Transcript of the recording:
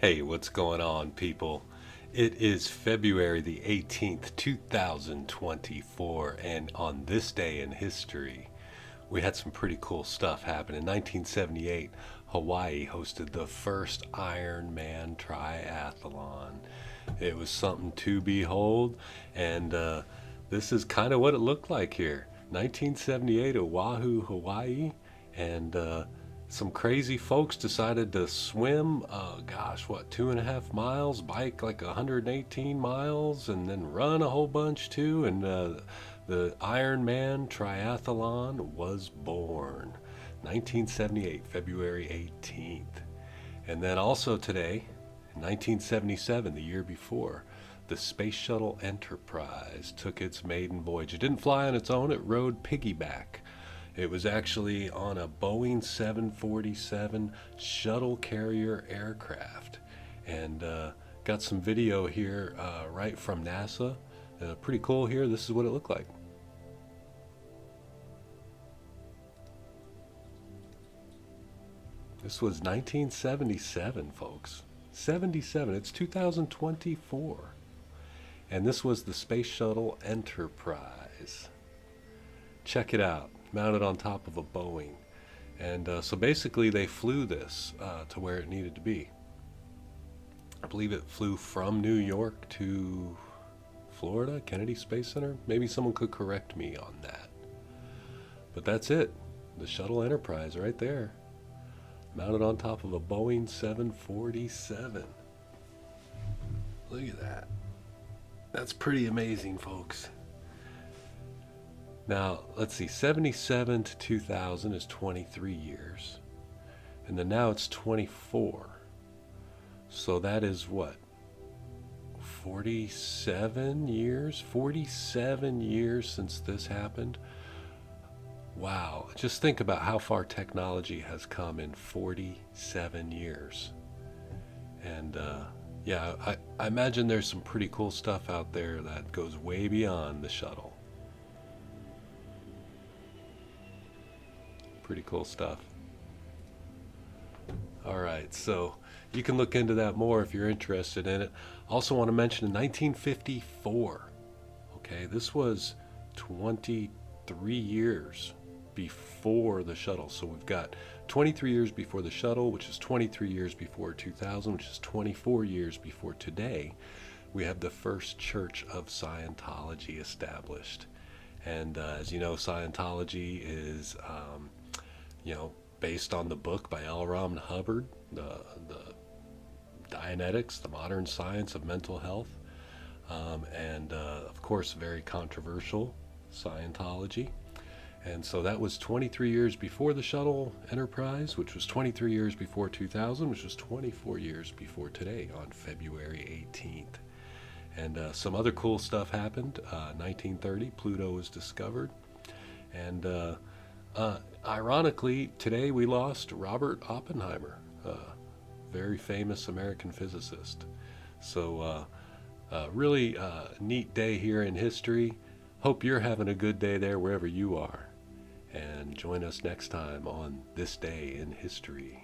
Hey, what's going on, people? It is February the 18th, 2024, and on this day in history, we had some pretty cool stuff happen. In 1978, Hawaii hosted the first Ironman triathlon. It was something to behold, and this is kind of what it looked like here. 1978, Oahu, Hawaii, and some crazy folks decided to swim, 2.5 miles, bike like 118 miles, and then run a whole bunch too. And the Ironman triathlon was born. 1978, February 18th. And then also today, in 1977, the year before, the Space Shuttle Enterprise took its maiden voyage. It didn't fly on its own, it rode piggyback. It was actually on a Boeing 747 shuttle carrier aircraft. And got some video here right from NASA. Pretty cool here. This is what it looked like. This was 1977, folks. 77. It's 2024. And this was the Space Shuttle Enterprise. Check it out. Mounted on top of a Boeing. And so basically they flew this to where it needed to be. I believe it flew from New York to Florida, Kennedy Space Center. Maybe someone could correct me on that. But that's it. The Shuttle Enterprise right there. Mounted on top of a Boeing 747. Look at that. That's pretty amazing, folks. Now, let's see, 77 to 2000 is 23 years. And then now it's 24. So that is what? 47 years? 47 years since this happened? Wow. Just think about how far technology has come in 47 years. And I imagine there's some pretty cool stuff out there that goes way beyond the shuttle. Pretty cool stuff. All right, so you can look into that more if you're interested in it. Also want to mention in 1954, okay, this was 23 years before the shuttle. So we've got 23 years before the shuttle, which is 23 years before 2000, which is 24 years before today. We have the first Church of Scientology established. And as you know, Scientology is based on the book by L. Ron Hubbard, the Dianetics, the Modern Science of Mental Health, and of course, very controversial Scientology. And so that was 23 years before the Shuttle Enterprise, which was 23 years before 2000, which was 24 years before today on February 18th. And some other cool stuff happened. 1930, Pluto was discovered. And ironically, today we lost Robert Oppenheimer, very famous American physicist. So really neat day here in history. Hope you're having a good day there wherever you are. And join us next time on This Day in History.